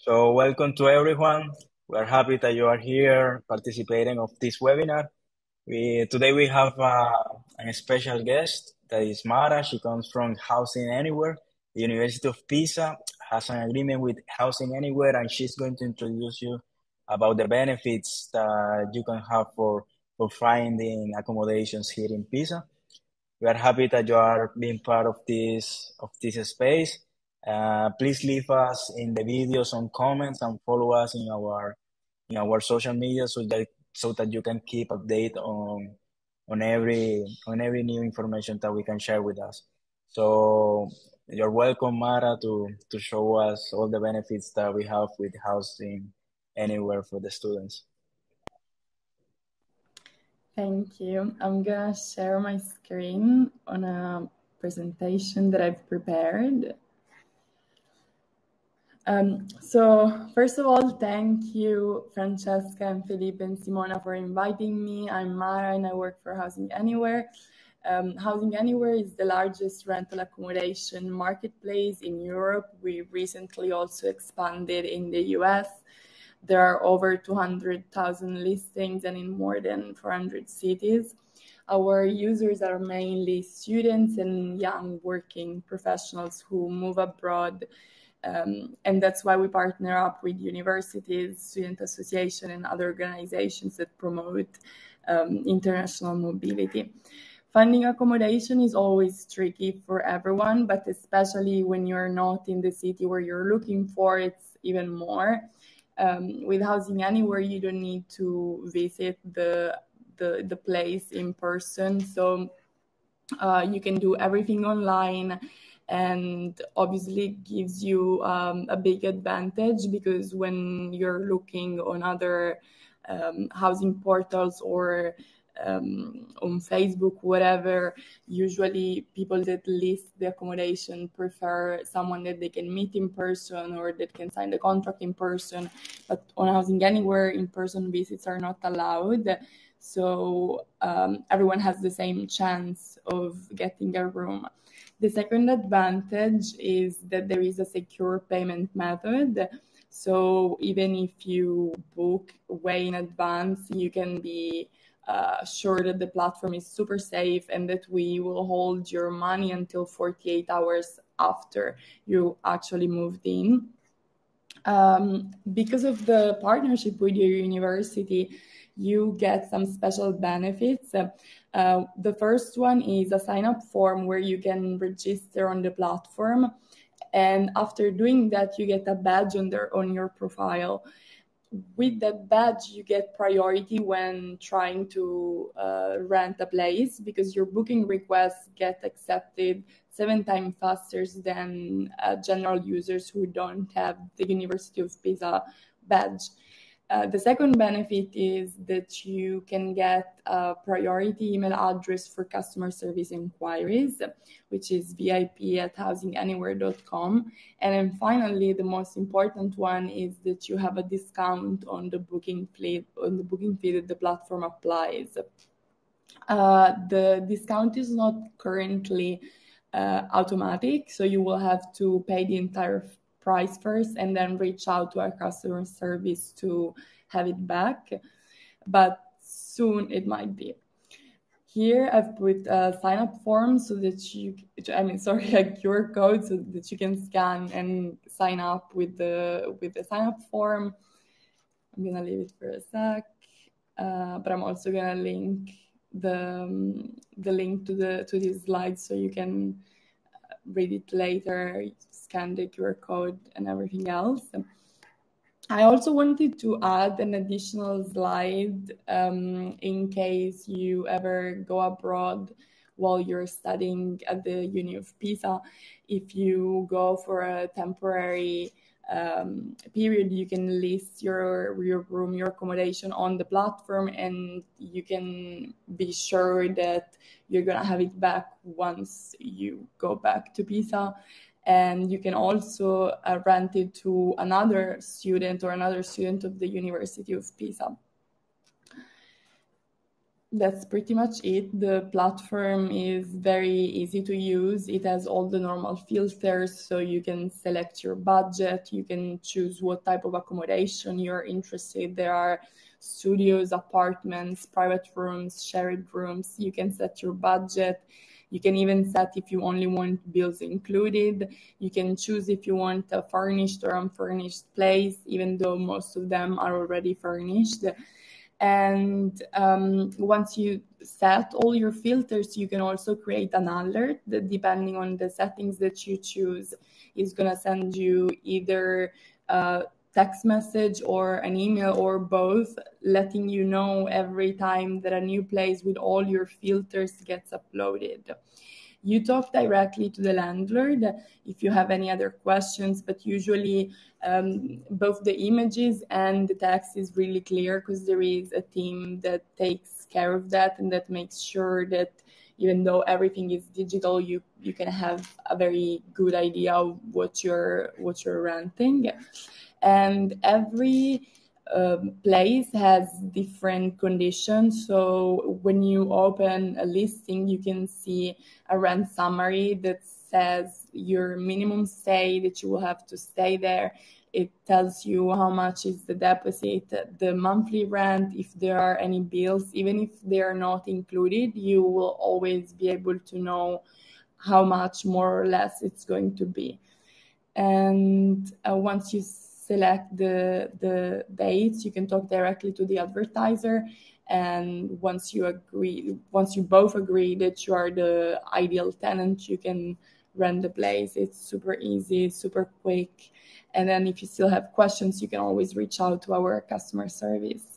So welcome to everyone. We're happy that you are here participating of this webinar. Today we have a special guest that is Mara. She comes from Housing Anywhere. The University of Pisa has an agreement with Housing Anywhere, and she's going to introduce you about the benefits that you can have for finding accommodations here in Pisa. We are happy that you are being part of this space. Please leave us in the video some comments and follow us in our social media so that you can keep update on every new information that we can share with us. So you're welcome, Mara, to show us all the benefits that we have with Housing Anywhere for the students. Thank you. I'm gonna share my screen on a presentation that I've prepared. So first of all, thank you, Francesca and Felipe and Simona, for inviting me. I'm Mara and I work for Housing Anywhere. Housing Anywhere is the largest rental accommodation marketplace in Europe. We recently also expanded in the US. There are over 200,000 listings and in more than 400 cities. Our users are mainly students and young working professionals who move abroad. And that's why we partner up with universities, student association, and other organizations that promote international mobility. Finding accommodation is always tricky for everyone, but especially when you're not in the city where you're looking for, it's even more. With Housing Anywhere, you don't need to visit the place in person, so you can do everything online, and obviously gives you a big advantage, because when you're looking on other housing portals or on Facebook, whatever, usually people that list the accommodation prefer someone that they can meet in person or that can sign the contract in person. But on Housing Anywhere, in-person visits are not allowed. So everyone has the same chance of getting a room. The second advantage is that there is a secure payment method. So even if you book way in advance, you can be sure that the platform is super safe and that we will hold your money until 48 hours after you actually moved in. Because of the partnership with your university, you get some special benefits. The first one is a sign-up form where you can register on the platform. And after doing that, you get a badge on your profile. With that badge, you get priority when trying to rent a place, because your booking requests get accepted 7 times faster than general users who don't have the University of Pisa badge. The second benefit is that you can get a priority email address for customer service inquiries, which is vip@housinganywhere.com. And then finally, the most important one is that you have a discount on the booking fee that the platform applies. The discount is not currently automatic, so you will have to pay the entire price first and then reach out to our customer service to have it back, but soon it might be. Here I've put a sign-up form so that a QR code so that you can scan and sign up with the sign-up form. I'm gonna leave it for a sec, but I'm also gonna link the link to this slide so you can read it later, scan the QR code and everything else. I also wanted to add an additional slide in case you ever go abroad while you're studying at the Uni of Pisa. If you go for a temporary period, you can list your room, your accommodation on the platform, and you can be sure that you're gonna have it back once you go back to Pisa. And you can also rent it to another student or another student of the University of Pisa. That's pretty much it. The platform is very easy to use. It has all the normal filters, so you can select your budget, you can choose what type of accommodation you're interested. There are studios, apartments, private rooms, shared rooms. You can set your budget. You can even set if you only want bills included. You can choose if you want a furnished or unfurnished place, even though most of them are already furnished. And once you set all your filters, you can also create an alert that, depending on the settings that you choose, is going to send you either a text message or an email or both, letting you know every time that a new place with all your filters gets uploaded. You talk directly to the landlord if you have any other questions, but usually both the images and the text is really clear because there is a team that takes care of that and that makes sure that even though everything is digital, you can have a very good idea of what you're renting. And every place has different conditions. So when you open a listing, you can see a rent summary that says your minimum stay that you will have to stay there. It tells you how much is the deposit, the monthly rent, if there are any bills. Even if they are not included, you will always be able to know how much more or less it's going to be. And once you select the dates, you can talk directly to the advertiser. And once you both agree that you are the ideal tenant, you can rent the place. It's super easy, super quick. And then if you still have questions, you can always reach out to our customer service.